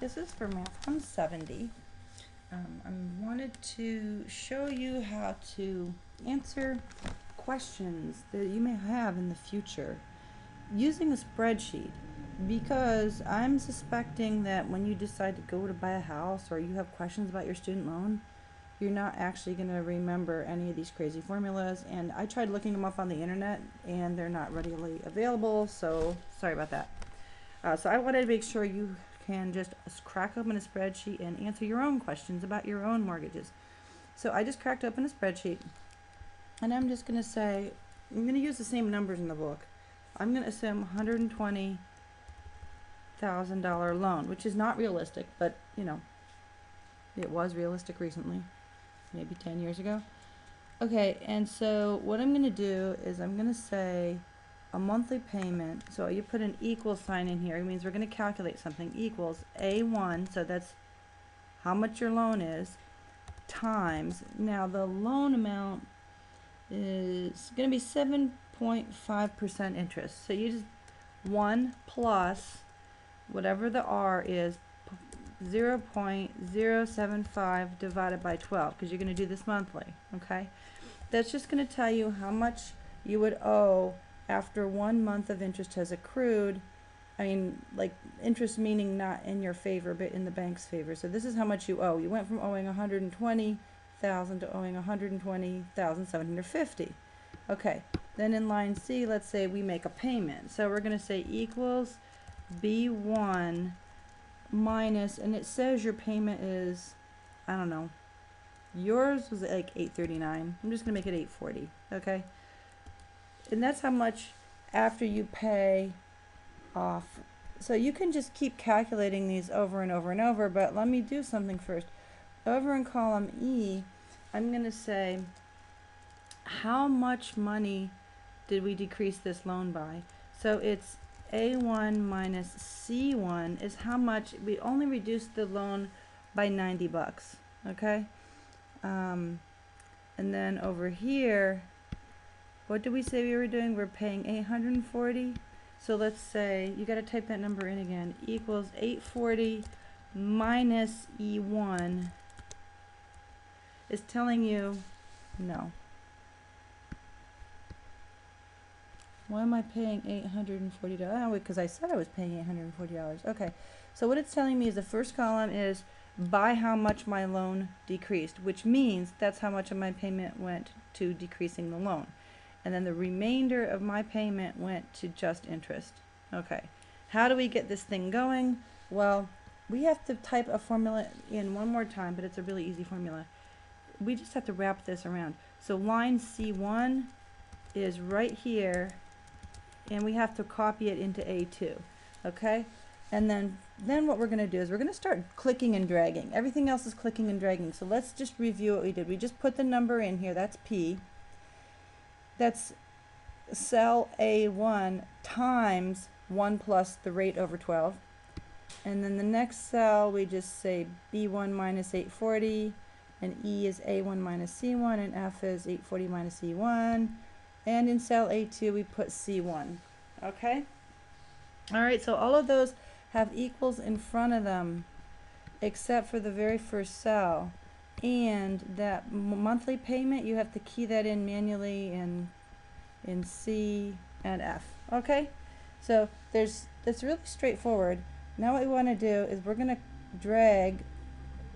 This is for Math 170. I wanted to show you how to answer questions that you may have in the future using a spreadsheet, because I'm suspecting that when you decide to go to buy a house or you have questions about your student loan, you're not actually going to remember any of these crazy formulas. And I tried looking them up on the internet and they're not readily available, so sorry about that. So I wanted to make sure you can just crack open a spreadsheet and answer your own questions about your own mortgages. So I just cracked open a spreadsheet, and I'm just going to say, I'm going to use the same numbers in the book. I'm going to assume $120,000 loan, which is not realistic, but you know, it was realistic recently, maybe 10 years ago. Okay, and so what I'm going to do is I'm going to say a monthly payment. So you put an equal sign in here. It means we're going to calculate something. Equals A1, so that's how much your loan is, times, now the loan amount is going to be 7.5% interest. So you just 1 plus whatever the R is, 0.075 divided by 12, because you're going to do this monthly. Okay, that's just going to tell you how much you would owe after 1 month of interest has accrued. I mean, like, interest meaning not in your favor but in the bank's favor. So this is how much you owe. You went from owing $120,000 to owing $120,750. Okay, then in line C, let's say we make a payment. So we're going to say equals B1 minus, and it says your payment is, I don't know, yours was like $839. I'm just going to make it $840. Okay, and that's how much after you pay off. So you can just keep calculating these over and over and over, but let me do something first. Over in column E, I'm going to say, how much money did we decrease this loan by? So it's A1 minus C1 is how much we only reduced the loan by 90 bucks. Okay, and then over here, what did we say we were doing? We're paying $840. So let's say, you got to type that number in again, equals $840 minus E1 is telling you, no. Why am I paying $840? Oh, because I said I was paying $840. Okay, so what it's telling me is the first column is by how much my loan decreased, which means that's how much of my payment went to decreasing the loan. And then the remainder of my payment went to just interest. Okay, how do we get this thing going? Well, we have to type a formula in one more time, but it's a really easy formula. We just have to wrap this around. So line C1 is right here, and we have to copy it into A2. Okay, and then what we're going to do is we're going to start clicking and dragging. Everything else is clicking and dragging. So let's just review what we did. We just put the number in here. That's P. That's cell A1 times 1 plus the rate over 12. And then the next cell, we just say B1 minus 840, and E is A1 minus C1, and F is 840 minus E1. And in cell A2, we put C1. Okay? All right, so all of those have equals in front of them, except for the very first cell. And that monthly payment, you have to key that in manually in C and F. Okay, so that's really straightforward. Now what we want to do is we're going to drag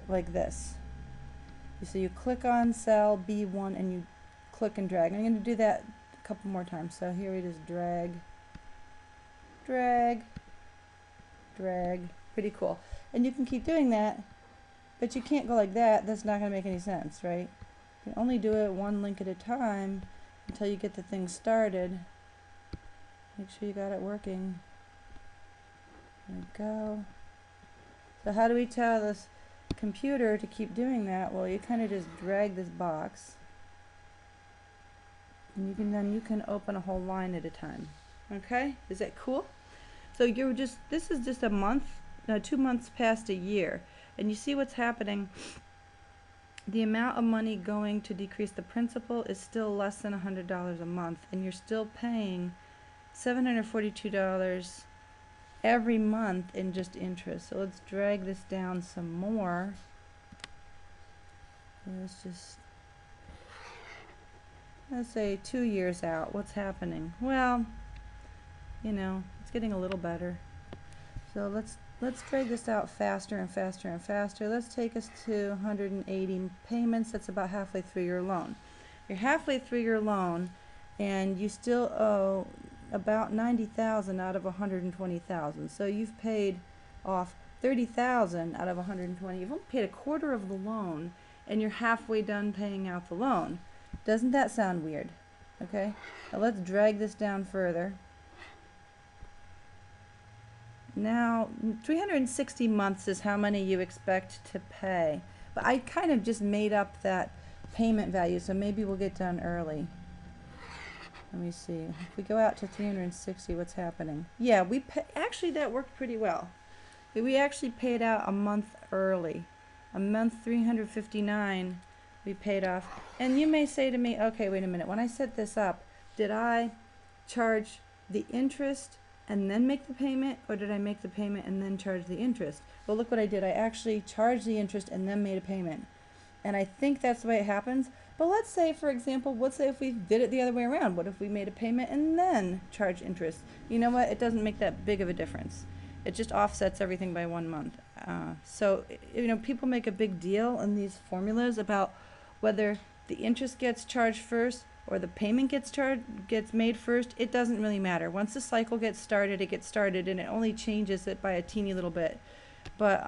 like this. So you click on cell B1 and you click and drag. I'm going to do that a couple more times. So here we just drag, drag, drag. Pretty cool. And you can keep doing that, but you can't go like that. That's not going to make any sense, right? You can only do it one link at a time until you get the thing started. Make sure you got it working. There we go. So how do we tell this computer to keep doing that? Well, you kind of just drag this box, and you can open a whole line at a time. Okay, is that cool? So this is just a month, 2 months past a year, and you see what's happening. The amount of money going to decrease the principal is still less than $100 a month, and you're still paying $742 every month in just interest. So let's drag this down some more. Let's say 2 years out. What's happening? Well, you know, it's getting a little better. So let's drag this out faster and faster and faster. Let's take us to 180 payments. That's about halfway through your loan. You're halfway through your loan and you still owe about 90,000 out of 120,000. So you've paid off 30,000 out of 120. You've only paid a quarter of the loan and you're halfway done paying out the loan. Doesn't that sound weird? Okay, now let's drag this down further. Now 360 months is how many you expect to pay, but I kind of just made up that payment value, so maybe we'll get done early. Let me see, if we go out to 360, what's happening? Yeah, actually that worked pretty well. We actually paid out a month early. A month 359 we paid off. And you may say to me, okay, wait a minute, when I set this up, did I charge the interest and then make the payment, or did I make the payment and then charge the interest? Well, look what I did. I actually charged the interest and then made a payment. And I think that's the way it happens. But let's say, for example, let's say if we did it the other way around. What if we made a payment and then charged interest? You know what? It doesn't make that big of a difference. It just offsets everything by 1 month. So, you know, people make a big deal in these formulas about whether the interest gets charged first or the payment gets made first. It doesn't really matter. Once the cycle gets started, it gets started, and it only changes it by a teeny little bit. But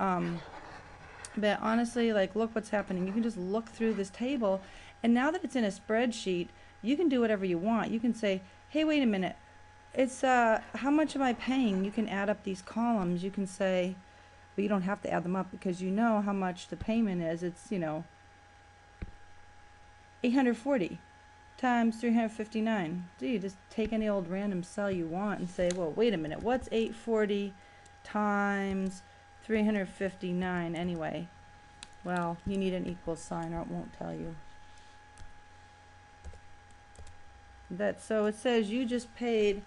honestly, like, look what's happening. You can just look through this table, and now that it's in a spreadsheet, you can do whatever you want. You can say, hey, wait a minute, it's how much am I paying? You can add up these columns. You can say, well, you don't have to add them up because you know how much the payment is. It's, you know, 840 times 359. So you just take any old random cell you want and say, well, wait a minute, what's 840 times 359 anyway? Well, you need an equal sign or it won't tell you. So it says you just paid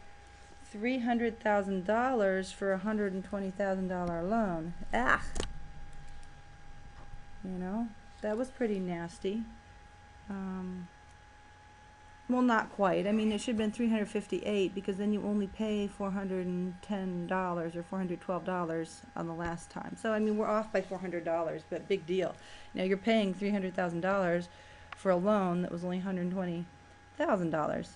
$300,000 for a $120,000 loan. Ah! You know, that was pretty nasty. Well, not quite. I mean, it should have been $358 because then you only pay $410 or $412 on the last time. So, I mean, we're off by $400, but big deal. Now, you're paying $300,000 for a loan that was only $120,000.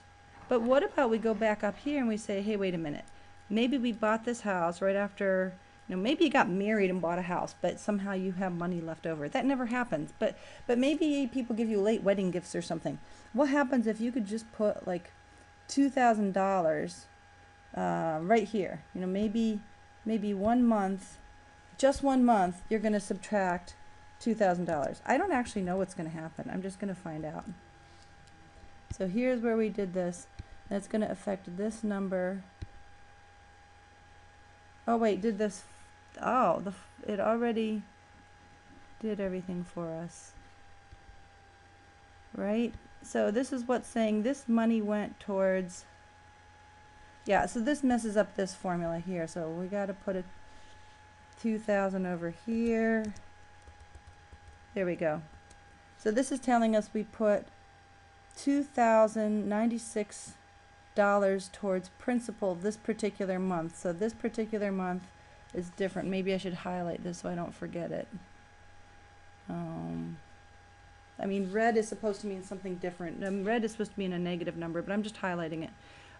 But what about we go back up here and we say, hey, wait a minute. Maybe we bought this house right after, you know, maybe you got married and bought a house, but somehow you have money left over. That never happens. But maybe people give you late wedding gifts or something. What happens if you could just put like $2,000 right here? You know, maybe 1 month, just 1 month, you're going to subtract $2,000. I don't actually know what's going to happen. I'm just going to find out. So here's where we did this. That's going to affect this number. Oh wait, did this? Oh, it already did everything for us, right? So this is what's saying this money went towards. Yeah, so this messes up this formula here. So we got to put a 2,000 over here. There we go. So this is telling us we put $2,096 towards principal this particular month. So this particular month is different. Maybe I should highlight this so I don't forget it. I mean, red is supposed to mean something different. Red is supposed to mean a negative number, but I'm just highlighting it.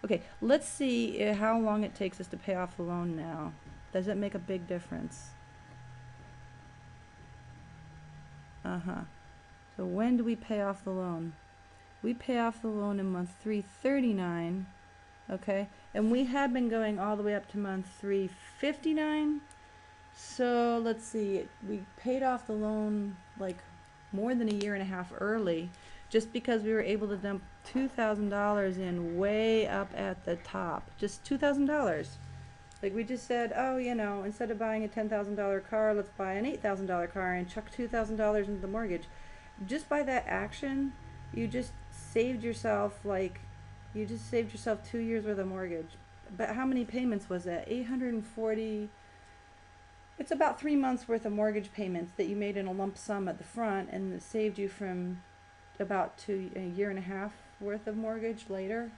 Okay, let's see how long it takes us to pay off the loan now. Does it make a big difference? So when do we pay off the loan? We pay off the loan in month 339, okay? And we have been going all the way up to month 359. So let's see, we paid off the loan like more than a year and a half early just because we were able to dump $2,000 in way up at the top. Just $2,000. Like we just said, oh, you know, instead of buying a $10,000 car, let's buy an $8,000 car and chuck $2,000 into the mortgage. Just by that action, you just saved yourself 2 years worth of mortgage but how many payments was that? 840. It's about 3 months worth of mortgage payments that you made in a lump sum at the front, and it saved you from about a year and a half worth of mortgage later.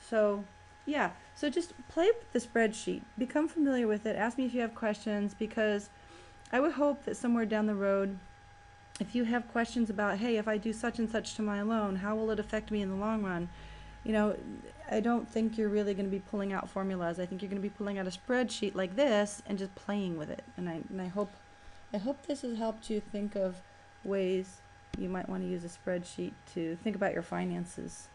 So yeah, so just play with the spreadsheet, become familiar with it, ask me if you have questions, because I would hope that somewhere down the road, if you have questions about, hey, if I do such and such to my loan, how will it affect me in the long run? You know, I don't think you're really going to be pulling out formulas. I think you're going to be pulling out a spreadsheet like this and just playing with it. And I hope this has helped you think of ways you might want to use a spreadsheet to think about your finances.